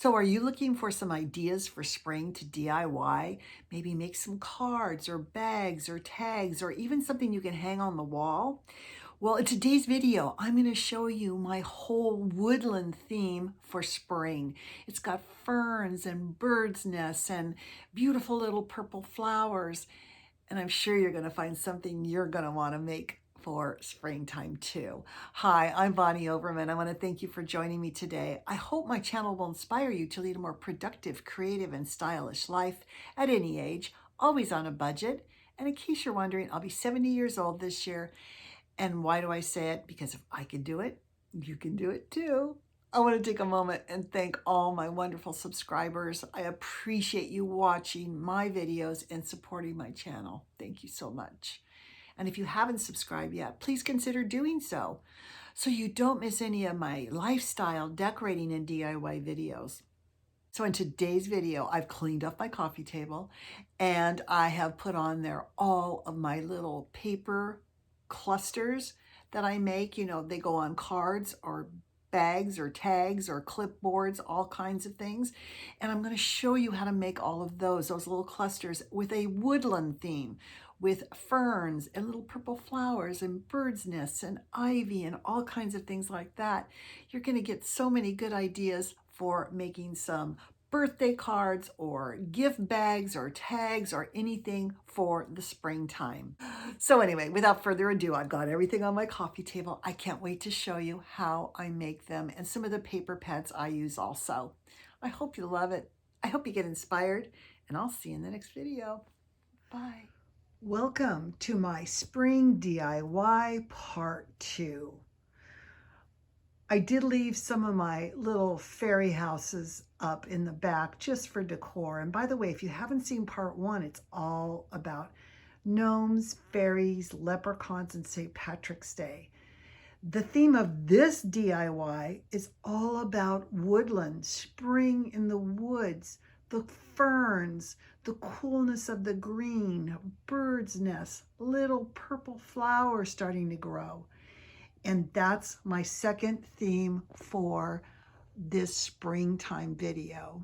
So are you looking for some ideas for spring to DIY? Maybe make some cards or bags or tags or even something you can hang on the wall? Well, in today's video, I'm going to show you my whole woodland theme for spring. It's got ferns and birds' nests and beautiful little purple flowers. And I'm sure you're going to find something you're going to want to make for springtime too. Hi, I'm Bonnie Overman. I want to thank you for joining me today. I hope my channel will inspire you to lead a more productive, creative, and stylish life at any age, always on a budget. And in case you're wondering, I'll be 70 years old this year. And why do I say it? Because if I can do it, you can do it too. I want to take a moment and thank all my wonderful subscribers. I appreciate you watching my videos and supporting my channel. Thank you so much. And if you haven't subscribed yet, please consider doing so you don't miss any of my lifestyle, decorating, and DIY videos. So in today's video, I've cleaned up my coffee table and I have put on there all of my little paper clusters that I make. You know, they go on cards or bags or tags or clipboards, all kinds of things. And I'm going to show you how to make all of those little clusters with a woodland theme, with ferns and little purple flowers and birds' nests and ivy and all kinds of things like that. You're going to get so many good ideas for making some birthday cards or gift bags or tags or anything for the springtime. So anyway, without further ado, I've got everything on my coffee table. I can't wait to show you how I make them and some of the paper pads I use also. I hope you love it. I hope you get inspired, and I'll see you in the next video. Bye. Welcome to my spring DIY part 2. I did leave some of my little fairy houses up in the back just for decor. And by the way, if you haven't seen part 1, it's all about gnomes, fairies, leprechauns, and St. Patrick's Day. The theme of this DIY is all about woodland, spring in the woods, the ferns, the coolness of the green, birds' nests, little purple flowers starting to grow. And that's my second theme for this springtime video.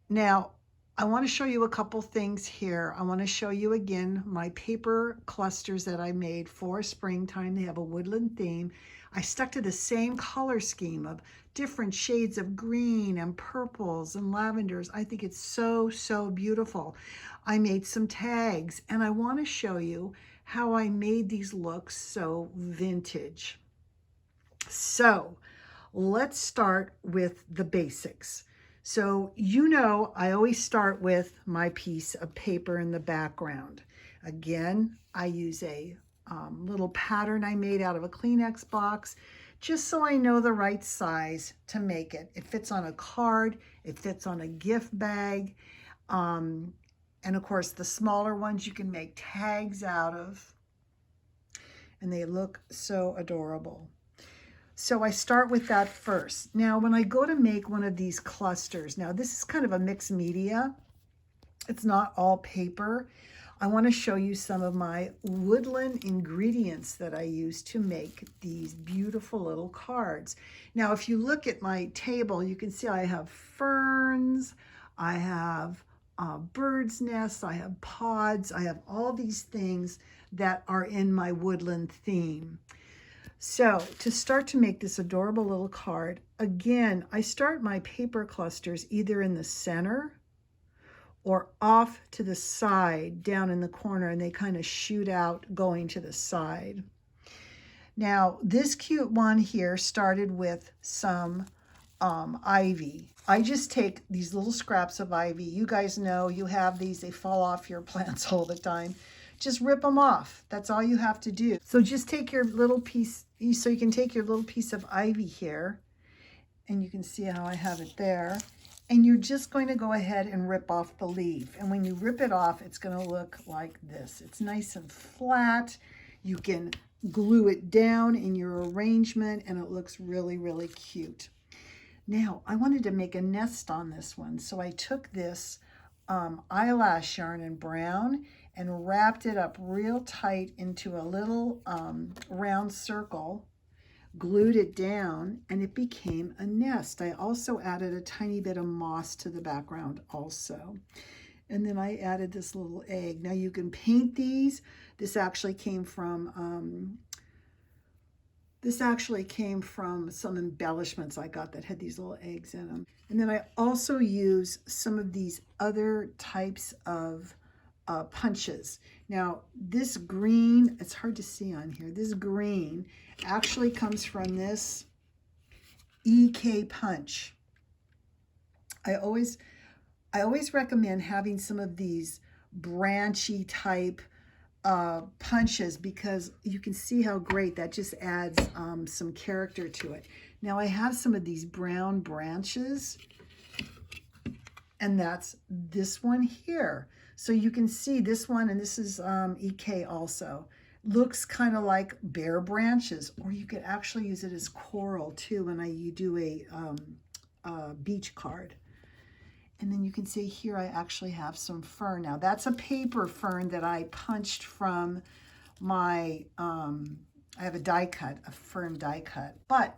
Now, I want to show you a couple things here. I want to show you again my paper clusters that I made for springtime. They have a woodland theme. I stuck to the same color scheme of different shades of green and purples and lavenders. I think it's so, so beautiful. I made some tags, and I want to show you how I made these look so vintage. So let's start with the basics. So you know I always start with my piece of paper in the background. Again, I use a little pattern I made out of a Kleenex box just so I know the right size to make it. It fits on a card, it fits on a gift bag, and of course, the smaller ones you can make tags out of, and they look so adorable. So I start with that first. Now, when I go to make one of these clusters, now this is kind of a mixed media. It's not all paper. I want to show you some of my woodland ingredients that I use to make these beautiful little cards. Now, if you look at my table, you can see I have ferns, I have birds' nests, I have pods, I have all these things that are in my woodland theme. So to start to make this adorable little card, again, I start my paper clusters either in the center or off to the side down in the corner, and they kind of shoot out going to the side. Now, this cute one here started with some ivy. I just take these little scraps of ivy. You guys know you have these, they fall off your plants all the time. Just rip them off. That's all you have to do. So just take your little piece, so you can take your little piece of ivy here, and you can see how I have it there. And you're just going to go ahead and rip off the leaf. And when you rip it off, it's going to look like this. It's nice and flat. You can glue it down in your arrangement, and it looks really, really cute. Now, I wanted to make a nest on this one, so I took this eyelash yarn in brown and wrapped it up real tight into a little round circle glued it down, and it became a nest. I also added a tiny bit of moss to the background also. And then I added this little egg. Now you can paint these. This actually came from some embellishments I got that had these little eggs in them. And then I also use some of these other types of punches. Now this green, it's hard to see on here, this green actually comes from this EK punch. I always recommend having some of these branchy type punches, because you can see how great that just adds some character to it. Now I have some of these brown branches, and that's this one here. So you can see this one, and this is EK also. Looks kind of like bare branches, or you could actually use it as coral too when you do a beach card. And then you can see here I actually have some fern. Now that's a paper fern that I punched from my, I have a die cut, a fern die cut. But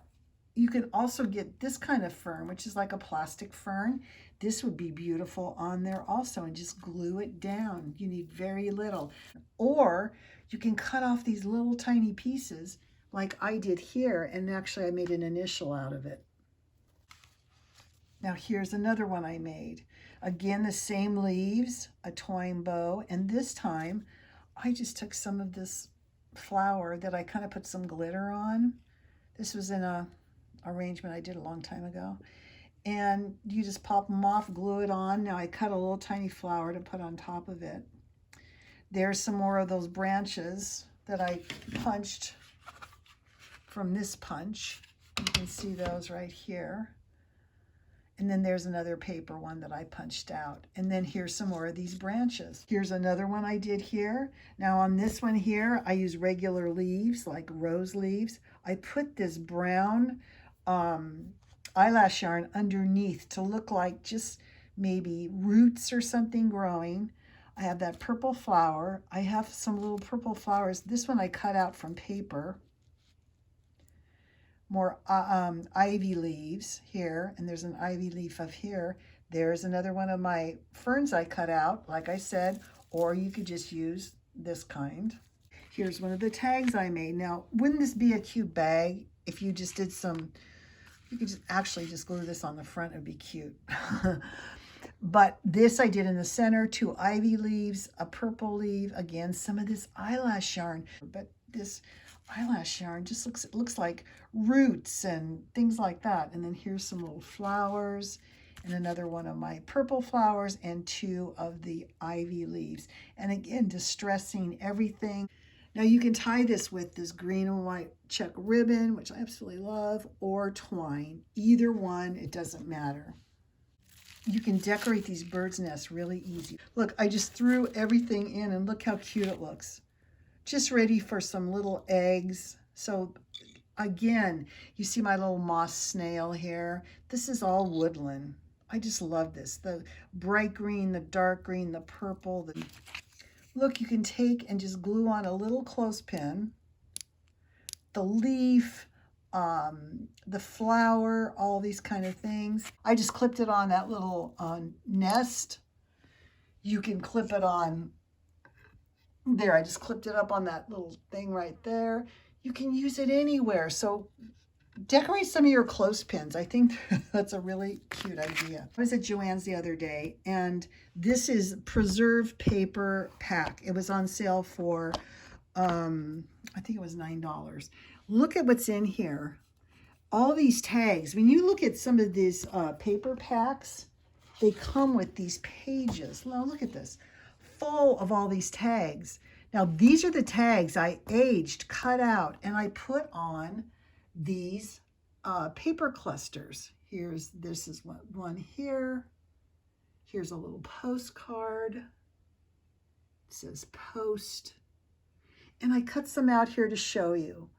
you can also get this kind of fern, which is like a plastic fern. This would be beautiful on there also, and just glue it down. You need very little. Or you can cut off these little tiny pieces like I did here, and actually I made an initial out of it. Now here's another one I made. Again, the same leaves, a twine bow, and this time I just took some of this flower that I kind of put some glitter on. This was in a arrangement I did a long time ago. And you just pop them off, glue it on. Now I cut a little tiny flower to put on top of it. There's some more of those branches that I punched from this punch. You can see those right here. And then there's another paper one that I punched out. And then here's some more of these branches. Here's another one I did here. Now on this one here, I use regular leaves, like rose leaves. I put this brown eyelash yarn underneath to look like just maybe roots or something growing. I have that purple flower. I have some little purple flowers. This one I cut out from paper. More ivy leaves here, and there's an ivy leaf up here. There's another one of my ferns I cut out, like I said, or you could just use this kind. Here's one of the tags I made. Now, wouldn't this be a cute bag if you just did some, you could just actually just glue this on the front, it'd be cute. But this I did in the center, 2 ivy leaves, a purple leaf, again, some of this eyelash yarn. But this eyelash yarn just looks like roots and things like that. And then here's some little flowers, and another one of my purple flowers, and 2 of the ivy leaves. And again, distressing everything. Now you can tie this with this green and white check ribbon, which I absolutely love, or twine. Either one, it doesn't matter. You can decorate these birds' nests really easy. Look, I just threw everything in, and look how cute it looks. Just ready for some little eggs. So again, you see my little moss snail here. This is all woodland. I just love this. The bright green, the dark green, the purple. Look, you can take and just glue on a little clothespin, the leaf, the flower, all these kind of things. I just clipped it on that little nest. You can clip it on there. I just clipped it up on that little thing right there. You can use it anywhere. So decorate some of your clothespins. I think that's a really cute idea. I was at Joann's the other day, and this is preserved paper pack. It was on sale for, I think it was $9. Look at what's in here. All these tags. When you look at some of these paper packs, they come with these pages. Now look at this. Full of all these tags. Now these are the tags I aged, cut out, and I put on these paper clusters. This is one here. Here's a little postcard. It says post. And I cut some out here to show you.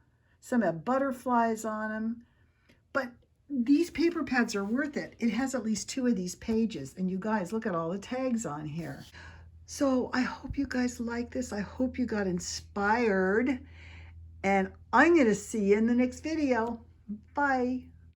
Some have butterflies on them. But these paper pads are worth it. It has at least 2 of these pages. And you guys, look at all the tags on here. So I hope you guys like this. I hope you got inspired. And I'm going to see you in the next video. Bye.